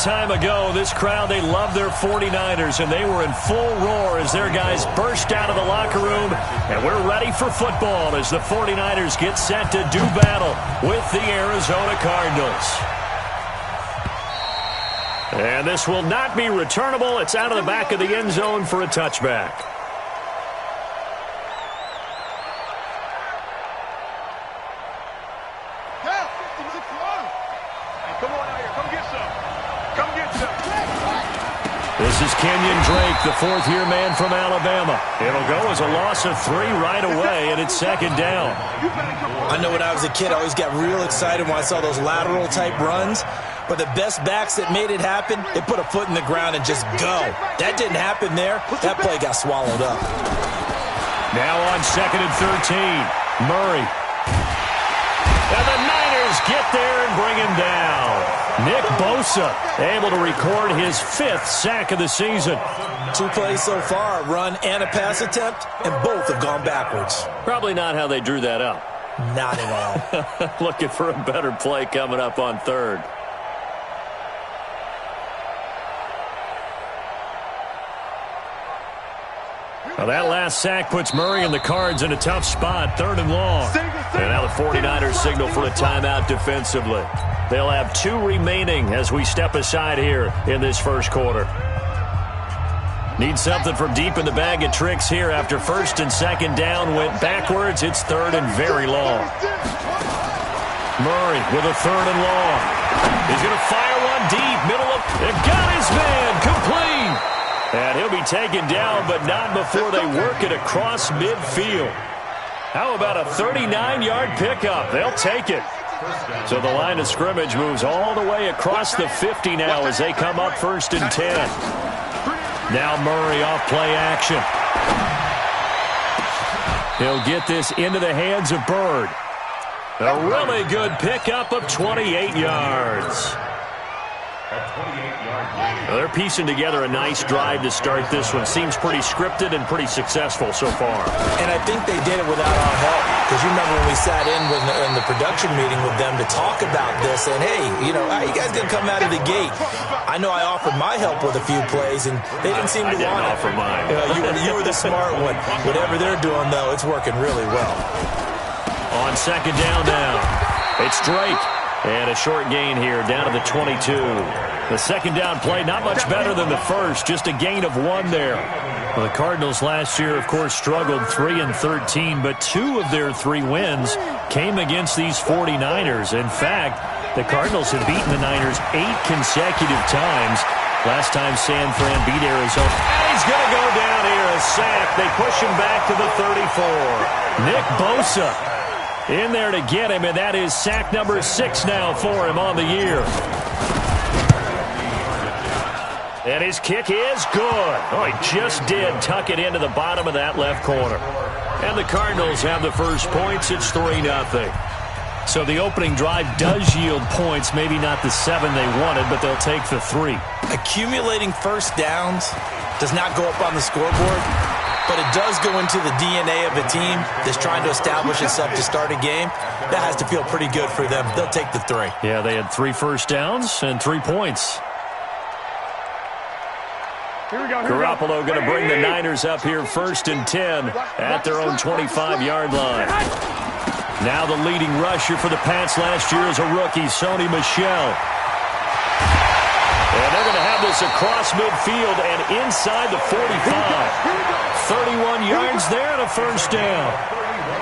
time ago, this crowd, they love their 49ers, and they were in full roar as their guys burst out of the locker room. And we're ready for football as the 49ers get set to do battle with the Arizona Cardinals. And this will not be returnable. It's out of the back of the end zone for a touchback. This is Kenyon Drake, the fourth-year man from Alabama. It'll go as a loss of 3 right away, and it's second down. I know when I was a kid, I always got real excited when I saw those lateral-type runs. But the best backs that made it happen, they put a foot in the ground and just go. That didn't happen there. That play got swallowed up. Now on 2nd and 13, Murray. And the Niners get there and bring him down. Nick Bosa able to record his 5th sack of the season. 2 plays so far, a run and a pass attempt, and both have gone backwards. Probably not how they drew that up. Not at all. Looking for a better play coming up on 3rd. Well, that last sack puts Murray and the Cards in a tough spot, 3rd and long. And now the 49ers signal for a timeout defensively. They'll have 2 remaining as we step aside here in this first quarter. Need something from deep in the bag of tricks here after 1st and 2nd down went backwards. It's 3rd and very long. Murray with a 3rd and long. He's going to fire one deep, middle of... They've got his man, complete! And he'll be taken down, but not before they work it across midfield. How about a 39-yard pickup? They'll take it. So the line of scrimmage moves all the way across the 50 now as they come up 1st and 10. Now Murray off play action. He'll get this into the hands of Bird. A really good pickup of 28 yards. Well, they're piecing together a nice drive to start this one. Seems pretty scripted and pretty successful so far. And I think they did it without our help. Because you remember when we sat in the production meeting with them to talk about this, and hey, you know, how you guys going to come out of the gate? I know I offered my help with a few plays, and they didn't seem to want it. I didn't offer mine. You were the smart one. Whatever they're doing, though, it's working really well. On 2nd down now, it's Drake. And a short gain here down to the 22. The 2nd down play, not much better than the first, just a gain of 1 there. Well, the Cardinals last year, of course, struggled 3-13, but 2 of their 3 wins came against these 49ers. In fact, the Cardinals have beaten the Niners 8 consecutive times. Last time San Fran beat Arizona. And he's going to go down here, a sack. They push him back to the 34. Nick Bosa in there to get him, and that is sack number 6 now for him on the year. And his kick is good. Oh, he just did tuck it into the bottom of that left corner. And the Cardinals have the first points. It's 3-0. So the opening drive does yield points, maybe not the 7 they wanted, but they'll take the 3. Accumulating first downs does not go up on the scoreboard, but it does go into the DNA of a team that's trying to establish itself to start a game. That has to feel pretty good for them. They'll take the 3. Yeah, they had 3 first downs and 3 points. Garoppolo going to bring the Niners up here 1st and 10 at their own 25-yard line. Now the leading rusher for the Pats last year is a rookie, Sony Michel. And they're going to have this across midfield and inside the 45. 31 yards there and a first down.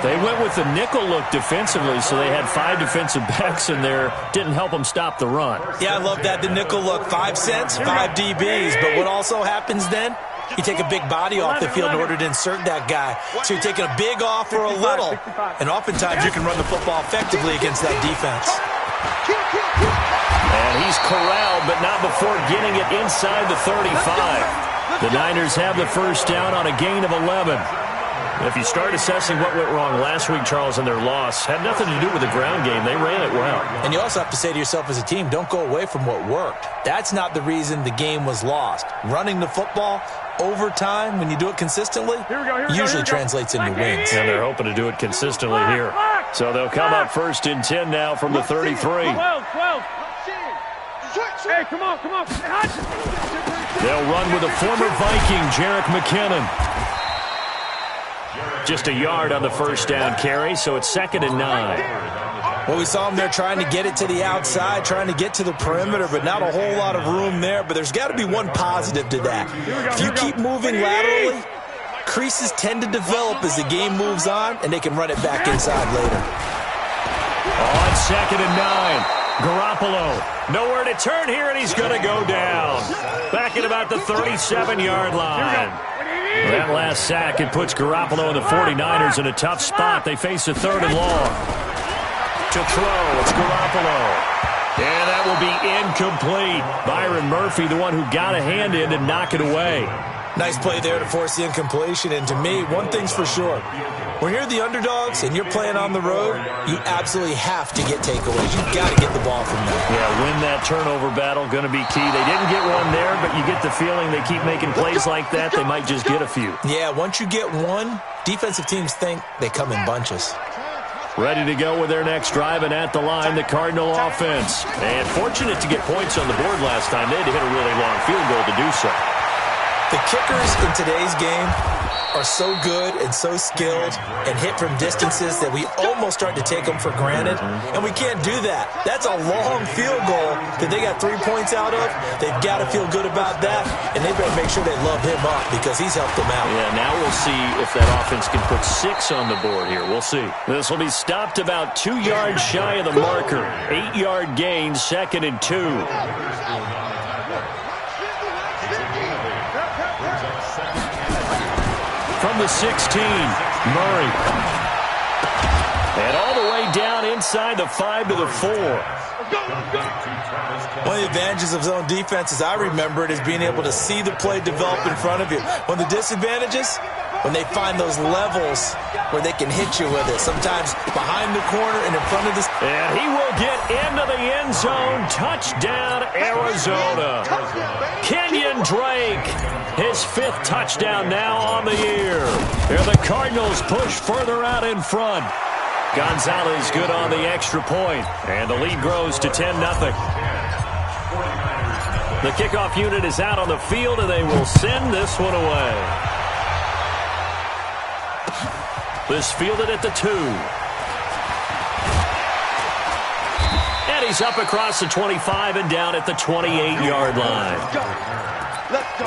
They went with the nickel look defensively, so they had 5 defensive backs in there. Didn't help them stop the run. Yeah, I love that, the nickel look. 5 cents, 5 DBs. But what also happens then, you take a big body off the field in order to insert that guy. So you're taking a big off for a little. And oftentimes you can run the football effectively against that defense. And he's corralled, but not before getting it inside the 35. The Niners have the first down on a gain of 11. If you start assessing what went wrong last week, Charles, in their loss, had nothing to do with the ground game. They ran it well. And you also have to say to yourself as a team, don't go away from what worked. That's not the reason the game was lost. Running the football over time, when you do it consistently, usually translates into wins. And they're hoping to do it consistently here. So they'll come up 1st and 10 now from the 33. Hey, come on, come on. They'll run with a former Viking, Jerick McKinnon. Just a yard on the first down carry, so it's 2nd and 9. Well, we saw them there trying to get it to the outside, trying to get to the perimeter, but not a whole lot of room there. But there's got to be one positive to that. If you keep moving laterally, creases tend to develop as the game moves on, and they can run it back inside later. On 2nd and 9, Garoppolo. Nowhere to turn here, and he's going to go down. Back at about the 37-yard line. That last sack, it puts Garoppolo and the 49ers in a tough spot. They face a 3rd and long. To throw, it's Garoppolo. And that will be incomplete. Byron Murphy, the one who got a hand in to knock it away. Nice play there to force the incompletion. And to me, one thing's for sure. When you're the underdogs and you're playing on the road, you absolutely have to get takeaways. You've got to get the ball from them. Yeah, win that turnover battle, going to be key. They didn't get one there, but you get the feeling they keep making plays like that, they might just get a few. Yeah, once you get one, defensive teams think they come in bunches. Ready to go with their next drive, and at the line, the Cardinal offense. And fortunate to get points on the board last time. They had to hit a really long field goal to do so. The kickers in today's game are so good and so skilled and hit from distances that we almost start to take them for granted, and we can't do that. That's a long field goal that they got 3 points out of. They've got to feel good about that, and they better make sure they love him up because he's helped them out. Yeah, now we'll see if that offense can put 6 on the board here. We'll see. This will be stopped about 2 yards shy of the marker. 8-yard gain, 2nd and 2. From the 16, Murray. And all the way down inside the 5 to the 4. One of the advantages of zone defense, as I remember it, is being able to see the play develop in front of you. One of the disadvantages, when they find those levels where they can hit you with it, sometimes behind the corner and in front of the... And he will get into the end zone. Touchdown, Arizona. Kenyon Drake, his 5th touchdown now on the year. Here the Cardinals push further out in front. Gonzalez good on the extra point, and the lead grows to 10-0. The kickoff unit is out on the field, and they will send this one away. This fielded at the 2. And he's up across the 25 and down at the 28-yard line. Let's go.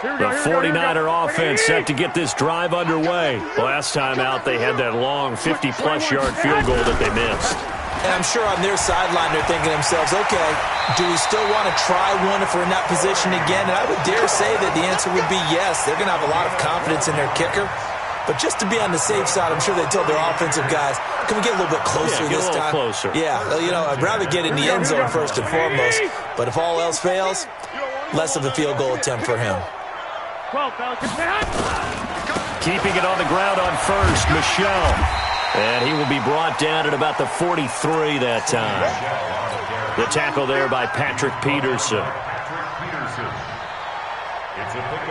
The 49er offense set to get this drive underway. Last time out, they had that long 50-plus yard field goal that they missed. And I'm sure on their sideline they're thinking to themselves, okay, do we still want to try one if we're in that position again? And I would dare say that the answer would be yes. They're going to have a lot of confidence in their kicker. But just to be on the safe side, I'm sure they told their offensive guys, can we get a little bit closer this time? Closer. Yeah, you know, I'd rather get in the end zone first and foremost. But if all else fails, less of a field goal attempt for him. Keeping it on the ground on first, Michel. And he will be brought down at about the 43 that time. The tackle there by Patrick Peterson.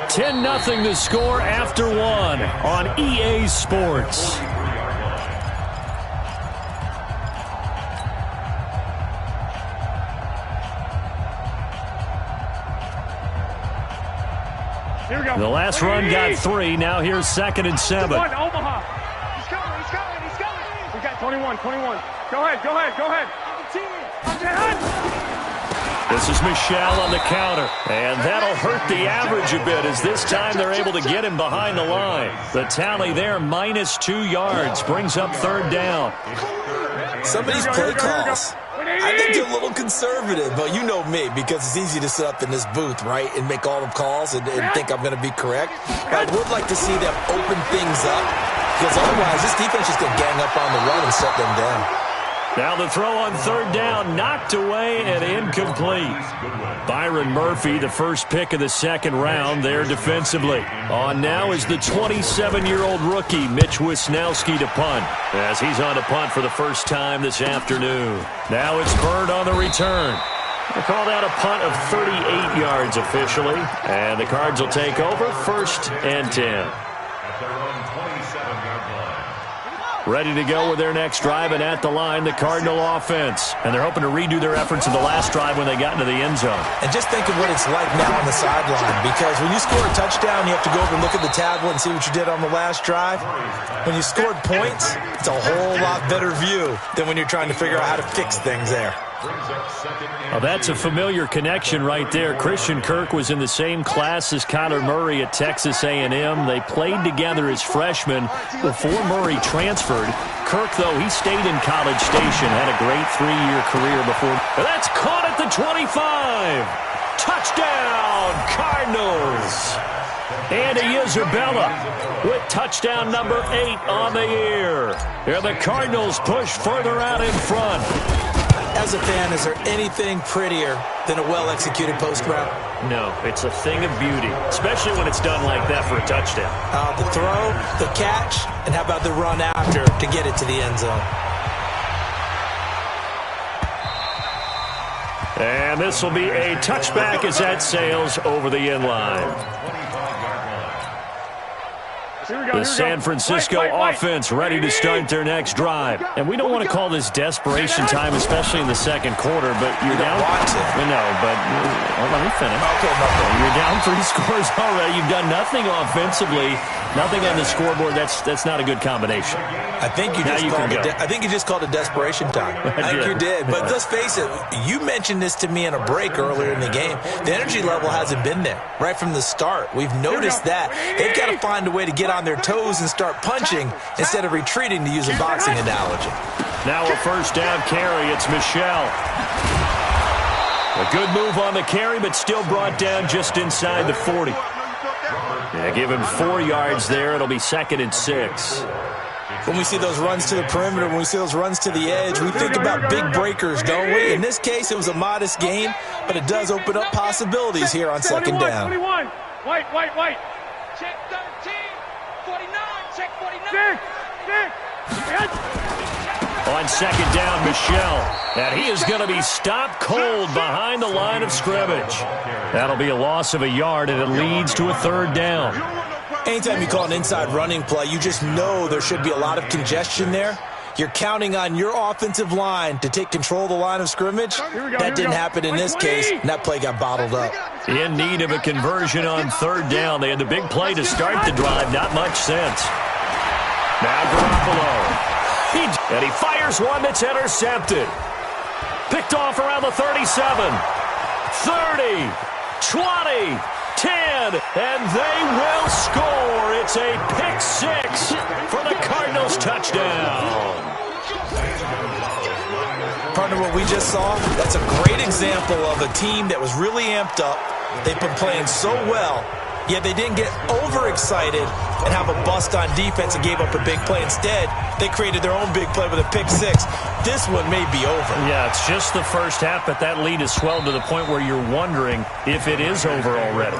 10-0 the score after 1 on EA Sports. The last run got 3. Now here's 2nd and 7. Omaha. He's coming. We got 21. Go ahead. This is Michel on the counter. And that'll hurt the average a bit as this time they're able to get him behind the line. The tally there, minus 2 yards, brings up 3rd down. Some of these play calls, I think they're a little conservative, but you know me, because it's easy to sit up in this booth, right, and make all the calls and think I'm going to be correct. But I would like to see them open things up, because otherwise this defense is going to gang up on the run and shut them down. Now the throw on 3rd down, knocked away and incomplete. Byron Murphy, the first pick of the 2nd round there defensively. On now is the 27-year-old rookie, Mitch Wisnowski, to punt, as he's on to punt for the first time this afternoon. Now it's Bird on the return. They call that a punt of 38 yards officially, and the Cards will take over 1st and 10. Ready to go with their next drive, and at the line, the Cardinal offense. And they're hoping to redo their efforts in the last drive when they got into the end zone. And just think of what it's like now on the sideline, because when you score a touchdown, you have to go over and look at the tablet and see what you did on the last drive. When you scored points, it's a whole lot better view than when you're trying to figure out how to fix things there. Well, that's a familiar connection right there. Christian Kirk was in the same class as Kyler Murray at Texas A&M. They played together as freshmen before Murray transferred. Kirk, though, he stayed in College Station, had a great 3-year career before. That's caught at the 25. Touchdown, Cardinals. Andy Isabella with touchdown number 8 on the year. Here the Cardinals push further out in front. As a fan, is there anything prettier than a well-executed post route? No, it's a thing of beauty, especially when it's done like that for a touchdown. The throw, the catch, and how about the run after to get it to the end zone? And this will be a touchback as that sails over the end line. The San Francisco offense ready to start their next drive. And we don't want to call this desperation time, especially in the second quarter, but you're down. No, but let me finish. Okay. You're down 3 scores already. You've done nothing offensively, nothing on the scoreboard. That's not a good combination. I think you just called it desperation time. I think you did. But let's face it, you mentioned this to me in a break earlier in the game. The energy level hasn't been there right from the start. We've noticed that. They've got to find a way to get on their toes and start punching instead of retreating, to use a boxing analogy. Now a first down carry. It's Michel. A good move on the carry, but still brought down just inside the 40. Yeah, give him 4 yards there. It'll be 2nd and 6. When we see those runs to the perimeter, when we see those runs to the edge, we think about big breakers, don't we? In this case, it was a modest gain, but it does open up possibilities here on second down. 21. White. Check 13. 49. Check 49. On second down, Michel. And he is going to be stopped cold behind the line of scrimmage. That'll be a loss of a yard, and it leads to a 3rd down. Anytime you call an inside running play, you just know there should be a lot of congestion there. You're counting on your offensive line to take control of the line of scrimmage. That didn't happen in this case, and that play got bottled up. In need of a conversion on 3rd down. They had the big play to start the drive. Not much sense. Now Garoppolo. And he fires one that's intercepted. Picked off around the 37. 30. 20. 10, and they will score. It's a pick 6 for the Cardinals touchdown. Partner, what we just saw, that's a great example of a team that was really amped up. They've been playing so well, yet they didn't get overexcited and have a bust on defense and gave up a big play. Instead, they created their own big play with a pick 6. This one may be over. Yeah, it's just the first half, but that lead has swelled to the point where you're wondering if it is over already.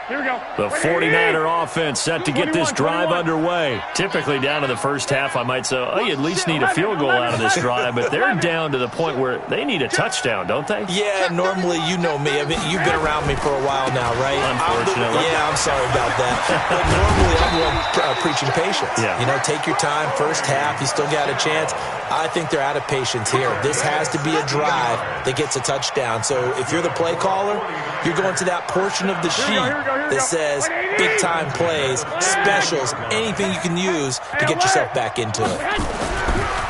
Here we go. The 49er offense set to get this drive underway. Typically down to the first half, I might say, oh, you at least need a field goal out of this drive, but they're down to the point where they need a touchdown, don't they? Yeah, normally, you know me. I mean, you've been around me for a while now, right? Unfortunately. I'm sorry about that. But normally, I'm the one preaching patience. Yeah. You know, take your time. First half, you still got a chance. I think they're out of patience here. This has to be a drive that gets a touchdown. So if you're the play caller, you're going to that portion of the sheet that says big-time plays, specials, anything you can use to get yourself back into it.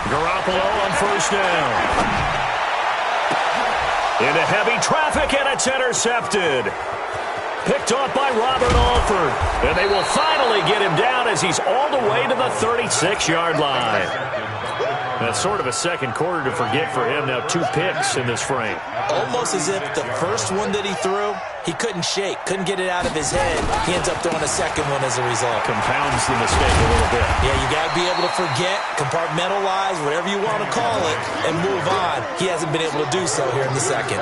Garoppolo on first down. Into heavy traffic, and it's intercepted. Picked off by Robert Alford. And they will finally get him down as he's all the way to the 36-yard line. That's sort of a second quarter to forget for him. Now 2 picks in this frame. Almost as if the first one that he threw, he couldn't shake, couldn't get it out of his head. He ends up throwing a second one as a result. Compounds the mistake a little bit. Yeah, you got to be able to forget, compartmentalize, whatever you want to call it, and move on. He hasn't been able to do so here in the second.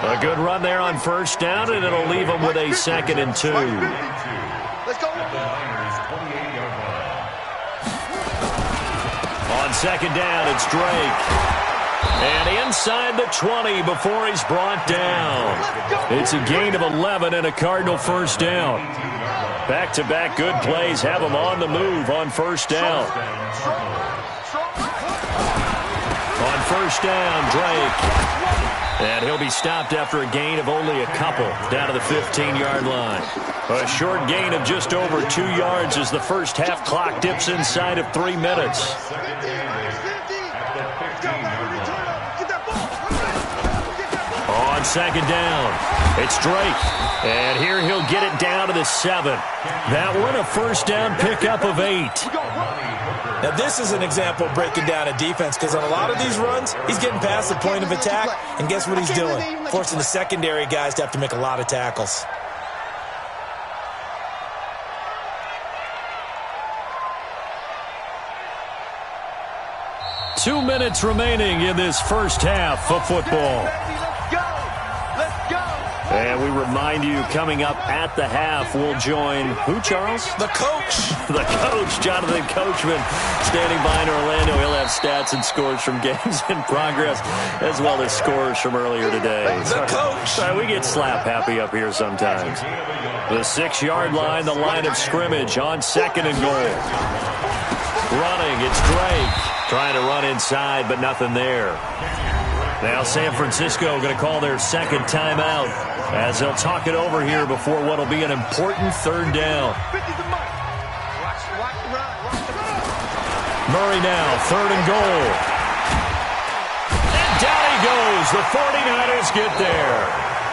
A good run there on first down, and it'll leave him with a 2nd and 2. Let's go. On second down, it's Drake. And inside the 20 before he's brought down. It's a gain of 11 and a Cardinal first down. Back-to-back good plays have him on the move on first down. On first down, Drake. And he'll be stopped after a gain of only a couple down to the 15-yard line. A short gain of just over 2 yards as the first half clock dips inside of 3 minutes. On second down, it's Drake. And here he'll get it down to the 7. That one a first down pickup of 8. Now, this is an example of breaking down a defense because on a lot of these runs, he's getting past the point of attack, and guess what he's doing? Forcing the secondary guys to have to make a lot of tackles. Two minutes remaining in this first half of football. And we remind you, coming up at the half, we'll join who, Charles? The coach. The coach, Jonathan Coachman, standing by in Orlando. He'll have stats and scores from games in progress, as well as scores from earlier today. The coach. Sorry, we get slap happy up here sometimes. The 6-yard line, the line of scrimmage on second and goal. Running, it's Drake. Trying to run inside, but nothing there. Now San Francisco going to call their second timeout as they'll talk it over here before what will be an important third down. Murray now, third and goal. And down he goes. The 49ers get there.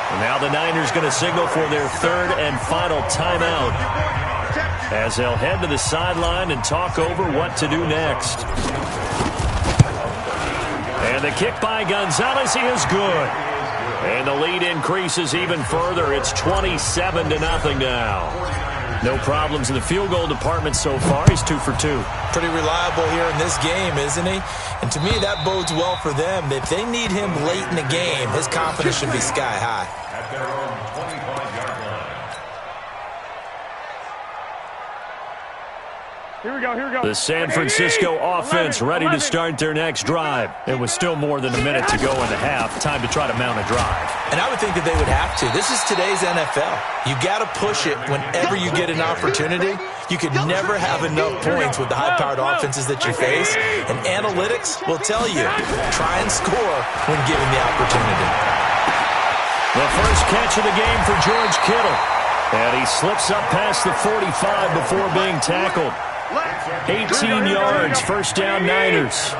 And now the Niners going to signal for their third and final timeout as they'll head to the sideline and talk over what to do next. And the kick by Gonzalez is good. And the lead increases even further. It's 27-0 now. No problems in the field goal department so far. He's 2 for 2. Pretty reliable here in this game, isn't he? And to me, that bodes well for them. If they need him late in the game, his confidence should be sky high. At their own 25-yard line. Here we go, here we go. The San Francisco offense ready to start their next drive. It was still more than a minute to go in the half. Time to try to mount a drive. And I would think that they would have to. This is today's NFL. You got to push it whenever you get an opportunity. You could never have enough points with the high-powered offenses that you face. And analytics will tell you, try and score when given the opportunity. The first catch of the game for George Kittle. And he slips up past the 45 before being tackled. 18 yards, first down Niners.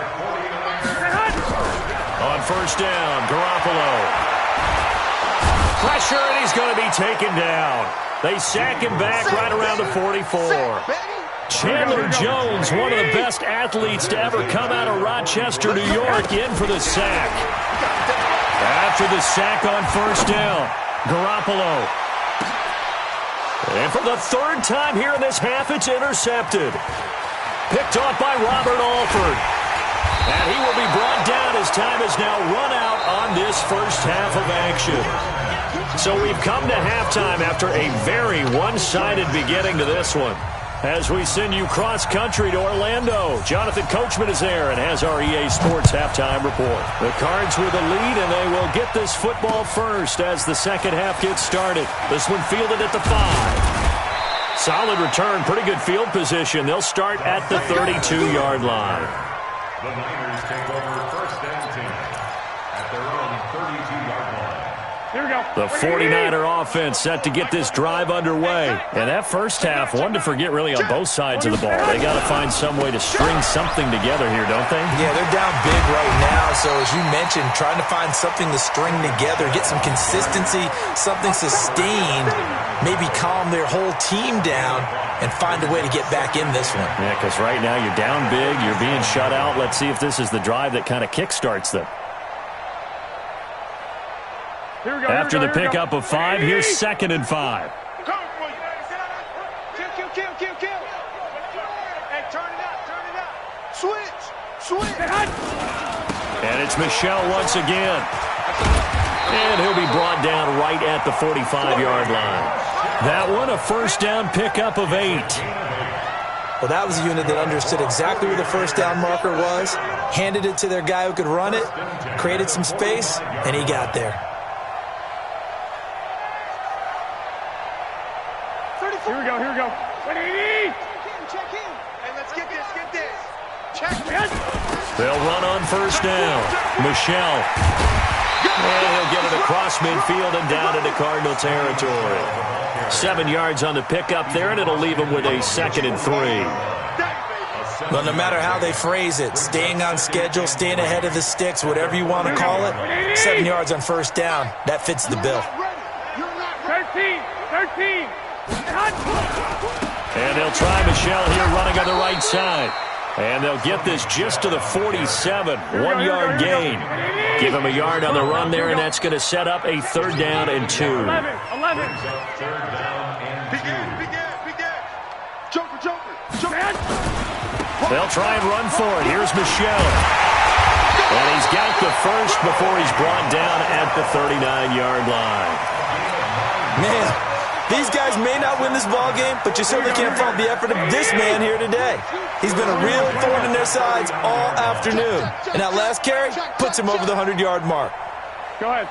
On first down, Garoppolo. Pressure, and he's going to be taken down. They sack him back right around the 44. Chandler Jones, one of the best athletes to ever come out of Rochester, New York, in for the sack. After the sack on first down, Garoppolo. And for the third time here in this half, it's intercepted. Picked off by Robert Alford. And he will be brought down as time has now run out on this first half of action. So we've come to halftime after a very one-sided beginning to this one. As we send you cross-country to Orlando, Jonathan Coachman is there and has our EA Sports halftime report. The Cards with the lead, and they will get this football first as the second half gets started. This one fielded at the 5. Solid return, pretty good field position. They'll start at the 32-yard line. The Niners take over first and 10 at their own 32-yard line. Here we go. The 49er offense set to get this drive underway. And that first half, one to forget really on both sides of the ball. They got to find some way to string something together here, don't they? Yeah, they're down big right now. So as you mentioned, trying to find something to string together, get some consistency, something sustained, maybe calm their whole team down and find a way to get back in this one. Yeah, because right now you're down big, you're being shut out. Let's see if this is the drive that kind of kickstarts them. Here we go. After the pickup of 5, here's second and 5. Kill. Hey, turn it up. Switch. And it's Michel once again. And he'll be brought down right at the 45-yard line. That one, a first down pickup of 8. Well, that was a unit that understood exactly where the first down marker was, handed it to their guy who could run it, created some space, and he got there. Here we go, here we go. 180! Check in. Hey, let's get this, Check in. They'll run on first down. Michelle. And he'll get it across midfield and down into Cardinal territory. 7 yards on the pickup there, and it'll leave him with a 2nd and 3. Well, no matter how they phrase it, staying on schedule, staying ahead of the sticks, whatever you want to call it, 7 yards on first down, that fits the bill. 13. And they'll try Michelle here running on the right side. And they'll get this just to the 47. 1 yard gain. Give him a yard on the run there, and that's going to set up a 3rd down and 2. 11. Joker. They'll try and run for it. Here's Michelle. And he's got the first before he's brought down at the 39-yard line. Man, these guys may not win this ball game, but you certainly can't fault the effort of this man here today. He's been a real thorn in their sides all afternoon. And that last carry puts him over the 100-yard mark. Go ahead.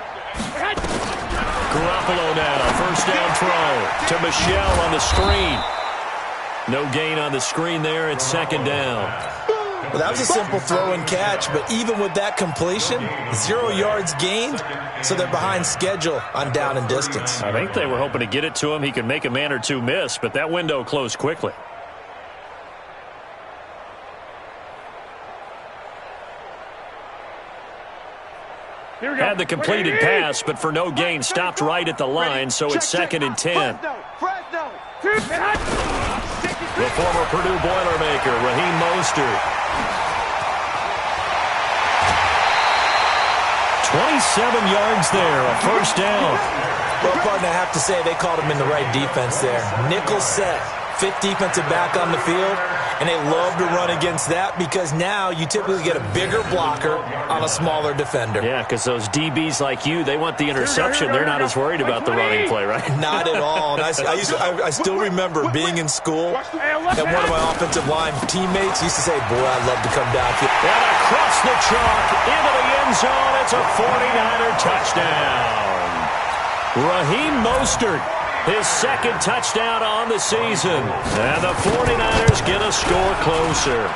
Garoppolo now, first down throw to Michelle on the screen. No gain on the screen there. It's 2nd down. Well, that was a simple throw and catch, but even with that completion, 0 yards gained, so they're behind schedule on down and distance. I think they were hoping to get it to him. He could make a man or two miss, but that window closed quickly. Had the completed pass, but for no gain, stopped right at the line, so it's 2nd and 10. The former Purdue Boilermaker, Raheem Mostert. 27 yards there, a first down. Well, pardon, I have to say they called him in the right defense there. Nickel set, 5th defensive back on the field, and they love to run against that because now you typically get a bigger blocker on a smaller defender. Yeah, because those DBs like you, they want the interception. They're not as worried about the running play, right? Not at all. And I still remember being in school, and one of my offensive line teammates used to say, boy, I'd love to come downfield. And across the chalk, into the end zone, it's a 49er touchdown. Raheem Mostert, his 2nd touchdown on the season. And the 49ers get a score closer.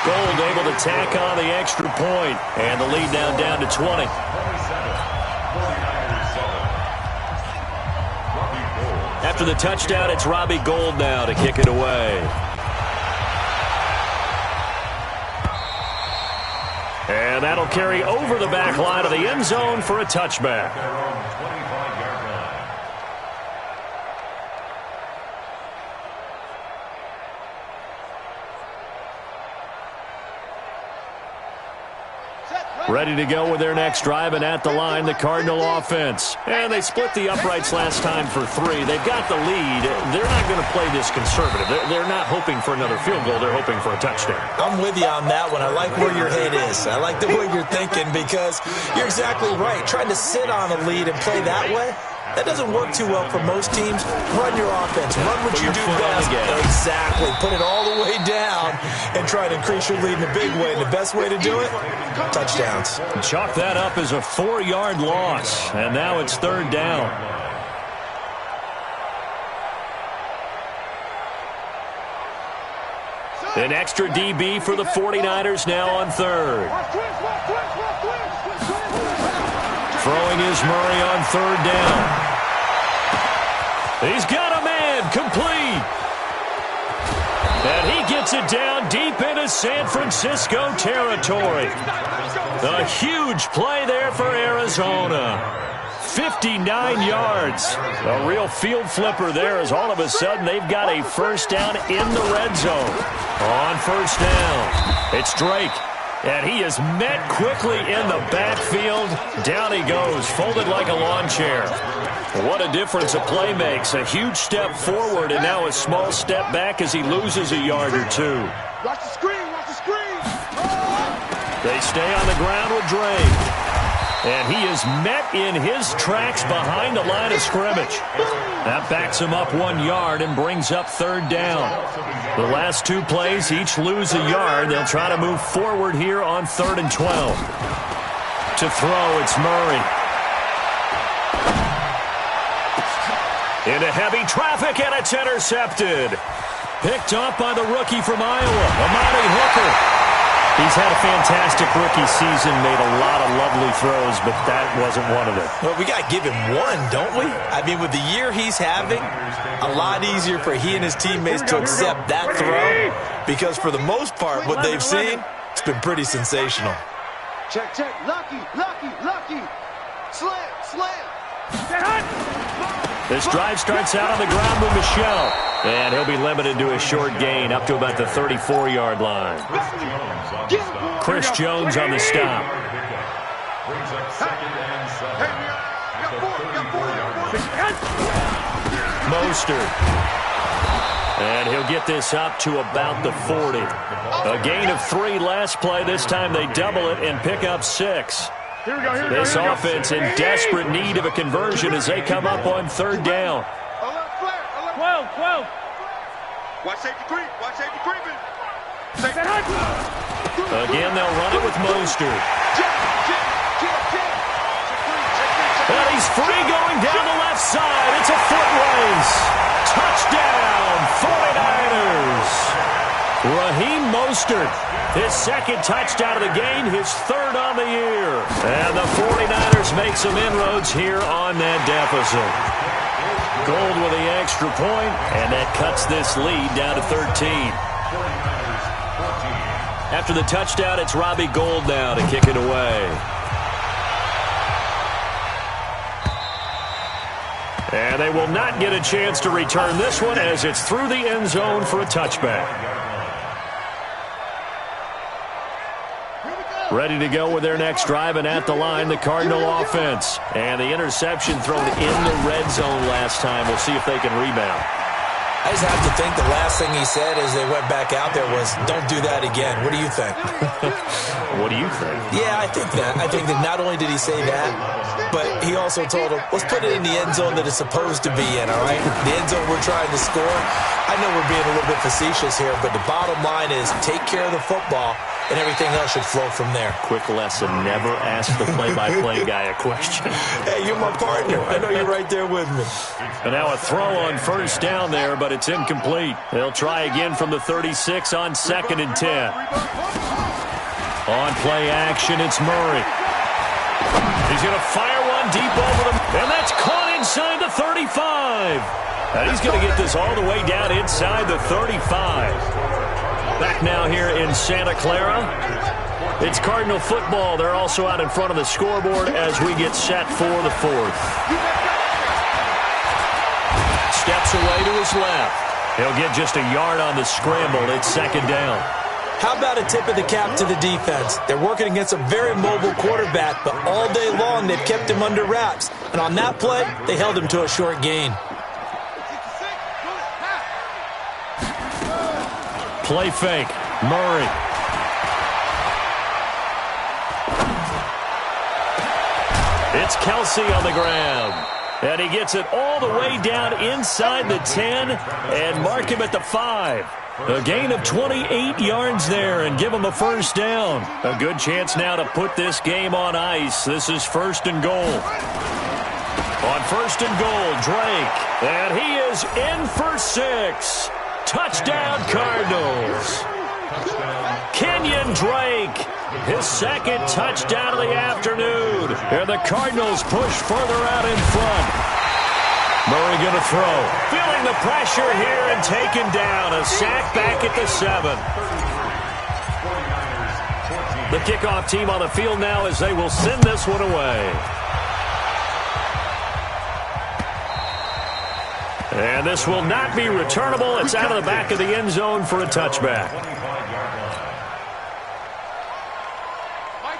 Gold able to tack on the extra point, and the lead now down to 20. After the touchdown, it's Robbie Gould now to kick it away. And that'll carry over the back line of the end zone for a touchback. Ready to go with their next drive, and at the line, the Cardinal offense. And they split the uprights last time for 3. They've got the lead. They're not going to play this conservative. They're not hoping for another field goal. They're hoping for a touchdown. I'm with you on that one. I like where your head is. I like the way you're thinking because you're exactly right. Trying to sit on a lead and play that way, that doesn't work too well for most teams. Run your offense. Run what you do best. Exactly. Put it all the way down and try to increase your lead in a big way. And the best way to do it, touchdowns. Chalk that up as a 4-yard loss. And now it's 3rd down. An extra DB for the 49ers now on 3rd. Throwing is Murray on 3rd down. He's got a man, complete. And he gets it down deep into San Francisco territory. A huge play there for Arizona. 59 yards. A real field flipper there as all of a sudden they've got a first down in the red zone. On first down, it's Drake. And he is met quickly in the backfield. Down he goes, folded like a lawn chair. What a difference a play makes. A huge step forward and now a small step back as he loses a yard or 2. Watch the screen, watch the screen. They stay on the ground with Drake. And he is met in his tracks behind the line of scrimmage. That backs him up 1 yard and brings up third down. The last 2 plays each lose a yard. They'll try to move forward here on 3rd and 12. To throw, it's Murray. Into heavy traffic, and it's intercepted. Picked off by the rookie from Iowa, Amani Hooker. He's had a fantastic rookie season, made a lot of lovely throws, but that wasn't one of them. Well, we got to give him one, don't we? I mean, with the year he's having, a lot easier for he and his teammates to accept that throw, because for the most part, what they've seen, it's been pretty sensational. Check, check. Lucky. Slam. This drive starts out on the ground with Michelle, and he'll be limited to a short gain up to about the 34-yard line. Chris Jones on the stop. Brings up 2nd and 7 at the 34-yard line. Mostert. And he'll get this up to about the 40. A gain of 3 last play. This time they double it and pick up 6. This offense in desperate need of a conversion as they come up on 3rd down. 12. Watch safety creeping. Again, they'll run it with Mostert. And he's free going down the left side. It's a foot race. Touchdown, 49ers. Raheem Mostert, his 2nd touchdown of the game, his 3rd on the year. And the 49ers make some inroads here on that deficit. Gold with the extra point, and that cuts this lead down to 13. After the touchdown, it's Robbie Gould now to kick it away. And they will not get a chance to return this one as it's through the end zone for a touchback. Ready to go with their next drive, and at the line, the Cardinal offense. And the interception thrown in the red zone last time. We'll see if they can rebound. I just have to think the last thing he said as they went back out there was, don't do that again. What do you think? What do you think? Yeah, I think that. I think that not only did he say that, but he also told him, let's put it in the end zone that it's supposed to be in, all right? The end zone we're trying to score. I know we're being a little bit facetious here, but the bottom line is take care of the football, and everything else should flow from there. Quick lesson, never ask the play-by-play guy a question. Hey, you're my partner. I know you're right there with me. And now a throw on 1st down there, but it's incomplete. They'll try again from the 36 on 2nd and 10. On play action, it's Murray. He's going to fire one deep over them, and that's caught inside the 35. And he's going to get this all the way down inside the 35. Back now here in Santa Clara. It's Cardinal football. They're also out in front of the scoreboard as we get set for the 4th. Steps away to his left. He'll get just a yard on the scramble. It's 2nd down. How about a tip of the cap to the defense? They're working against a very mobile quarterback, but all day long they've kept him under wraps. And on that play, they held him to a short gain. Play fake. Murray. It's Kelsey on the ground. And he gets it all the way down inside the 10 and mark him at the 5. A gain of 28 yards there and give him a 1st down. A good chance now to put this game on ice. This is 1st and goal. On 1st and goal, Drake. And he is in for 6. Touchdown, Cardinals. Kenyon Drake, his 2nd touchdown of the afternoon. And the Cardinals push further out in front. Murray going to throw. Feeling the pressure here and taken down. A sack back at the 7. The kickoff team on the field now as they will send this one away. And this will not be returnable. It's out of the back of the end zone for a touchback.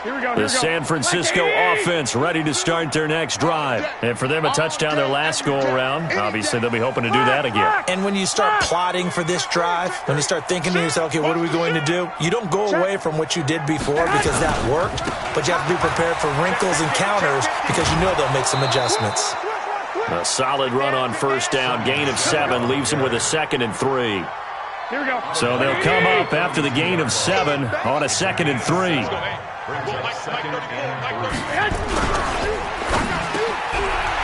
Here we go. The San Francisco offense ready to start their next drive. And for them, a touchdown their last go-around. Obviously, they'll be hoping to do that again. And when you start plotting for this drive, when you start thinking to yourself, okay, what are we going to do? You don't go away from what you did before because that worked, but you have to be prepared for wrinkles and counters because you know they'll make some adjustments. A solid run on first down. Gain of 7 leaves them with a 2nd and 3. Here we go. So they'll come up after the gain of 7 on a 2nd and 3.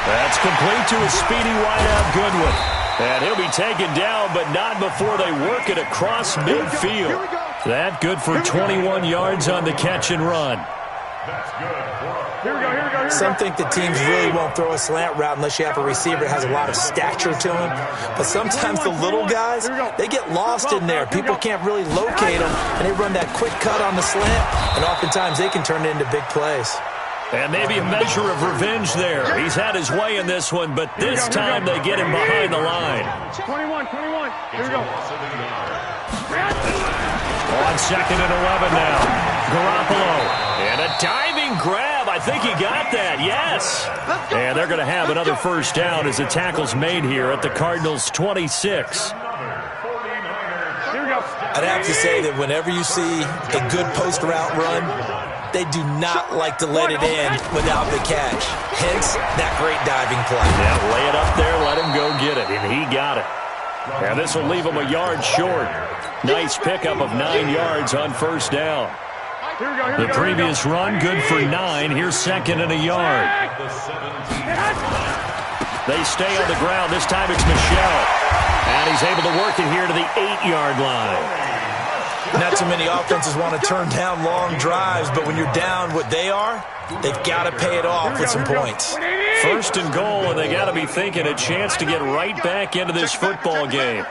That's complete to a speedy wideout Goodwin. And he'll be taken down, but not before they work it across midfield. That good for 21 yards on the catch and run. Here we go. Some think that teams really won't throw a slant route unless you have a receiver that has a lot of stature to him. But sometimes the little guys, they get lost in there. People can't really locate them, and they run that quick cut on the slant, and oftentimes they can turn it into big plays. And maybe a measure of revenge there. He's had his way in this one, but this time they get him behind the line. 21. Here we go. On 2nd and 11 now. Garoppolo. And a diving grab. I think he got that. Yes. And they're going to have another first down as the tackle's made here at the Cardinals' 26. I'd have to say that whenever you see a good post route run, they do not like to let it in without the catch. Hence, that great diving play. Yeah, lay it up there, let him go get it, and he got it. And this will leave him a yard short. Nice pickup of 9 yards on first down. The previous run, good for 9. Here's 2nd and a yard. They stay on the ground. This time it's Michel. And he's able to work it here to the 8-yard line. Not too many offenses want to turn down long drives, but when you're down what they are, they've got to pay it off with some points. 1st and goal, and they got to be thinking a chance to get right back into this football game.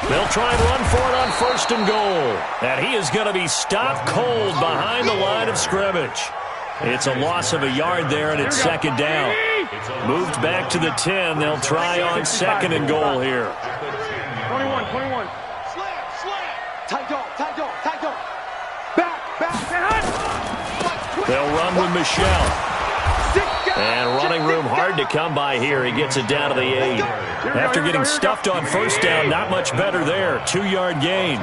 They'll try and run for it on 1st and goal. And he is going to be stopped cold behind the line of scrimmage. It's a loss of a yard there, and it's 2nd down. Moved back to the 10. They'll try on 2nd and goal here. 21. Tight dog. Back. They'll run with Michel. And running room hard to come by here. He gets it down to the 8. After getting stuffed on first down, not much better there. 2-yard gain.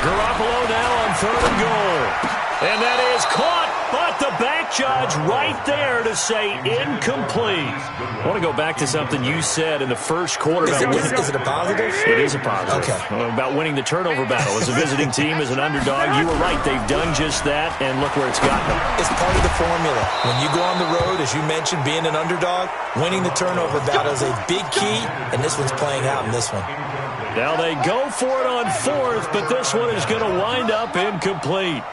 Garoppolo now on 3rd and goal. And that is caught, but the back judge right there to say incomplete. I want to go back to something you said in the first quarter. Is it a positive? It is a positive. Okay. About winning the turnover battle. As a visiting team, as an underdog, you were right. They've done just that, and look where it's gotten them. It's part of the formula. When you go on the road, as you mentioned, being an underdog, winning the turnover battle is a big key, and this one's playing out in this one. Now they go for it on 4th, but this one is going to wind up incomplete.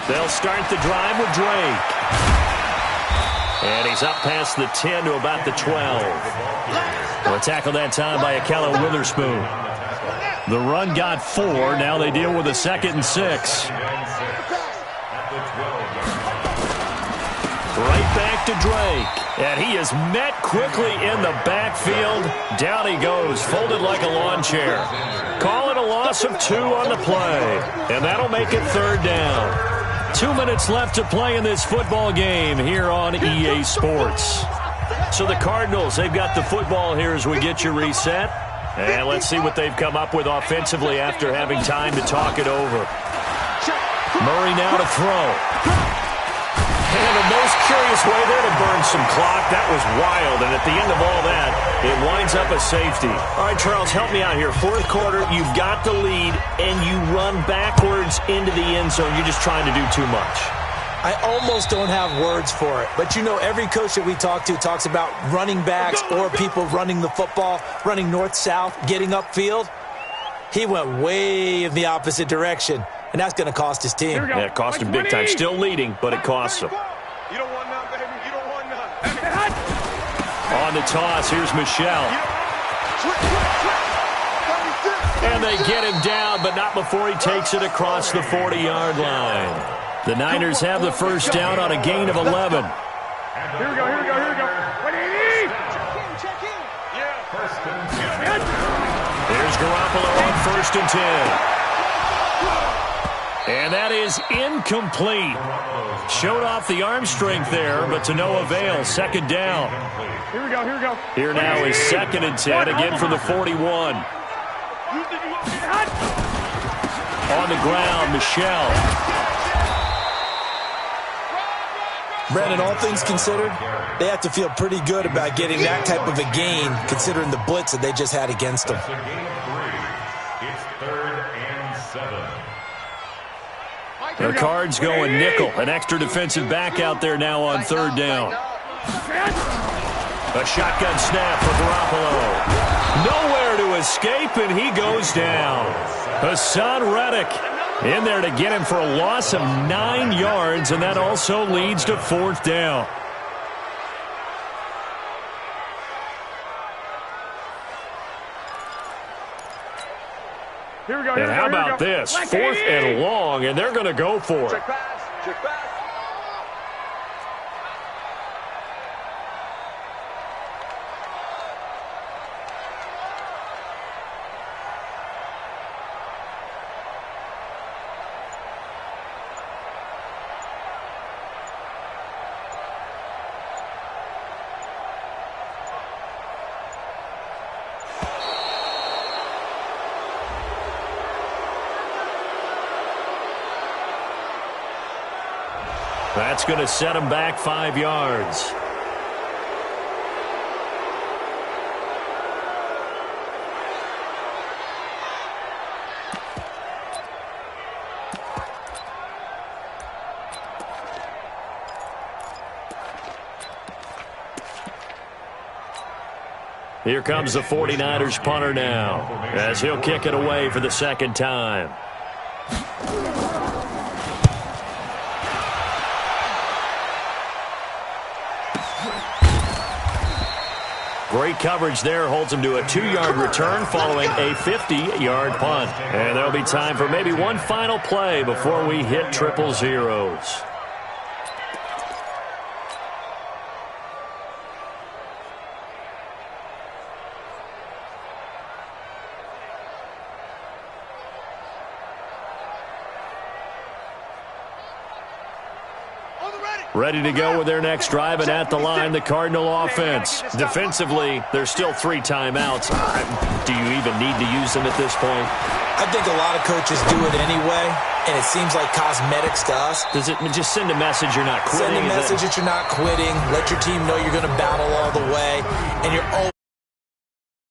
They'll start the drive with Drake. And he's up past the 10 to about the 12. Well, tackled that time by Akello Witherspoon. The run got 4. Now they deal with a 2nd and 6. Right back to Drake. And he is met quickly in the backfield. Down he goes, folded like a lawn chair. Call it a loss of 2 on the play. And that'll make it 3rd down. 2 minutes left to play in this football game here on EA Sports. So the Cardinals, they've got the football here as we get you reset. And let's see what they've come up with offensively after having time to talk it over. Murray now to throw. And the most curious way there to burn some clock. That was wild. And at the end of all that, it winds up a safety. All right, Charles, help me out here. 4th quarter, you've got the lead, and you run backwards into the end zone. You're just trying to do too much. I almost don't have words for it. But, you know, every coach that we talk to talks about running backs or people running the football, running north-south, getting upfield. He went way in the opposite direction, and that's going to cost his team. Yeah, it cost him big time. Still leading, but it costs him. You don't want none, baby. You don't want none. On the toss, here's Michel. And they get him down, but not before he takes it across the 40-yard line. The Niners have the first down on a gain of 11. Here we go. Check in. Garoppolo on 1st and 10. And that is incomplete. Showed off the arm strength there, but to no avail. 2nd down. Here we go, here we go. Here now is 2nd and 10, again from the 41. On the ground, Michelle. Brandon, all things considered, they have to feel pretty good about getting that type of a gain, considering the blitz that they just had against them. It's 3rd and 7. The Cards going nickel. An extra defensive back out there now on 3rd down. A shotgun snap for Garoppolo. Nowhere to escape, and he goes down. Hassan Reddick in there to get him for a loss of 9 yards, and that also leads to 4th down. Here we go, And how about this? 4th and long, and they're going to go for it. Check pass. Check pass. That's going to set him back 5 yards. Here comes the 49ers punter now, as he'll kick it away for the 2nd time. Great coverage there, holds him to a 2-yard return following a 50-yard punt. And there'll be time for maybe one final play before we hit triple zeros. Ready to go with their next drive, and at the line, the Cardinal offense. Defensively, there's still 3 timeouts. Do you even need to use them at this point? I think a lot of coaches do it anyway, and it seems like cosmetics to us. Does it just send a message you're not quitting? Send a message that you're not quitting. Let your team know you're going to battle all the way, and you're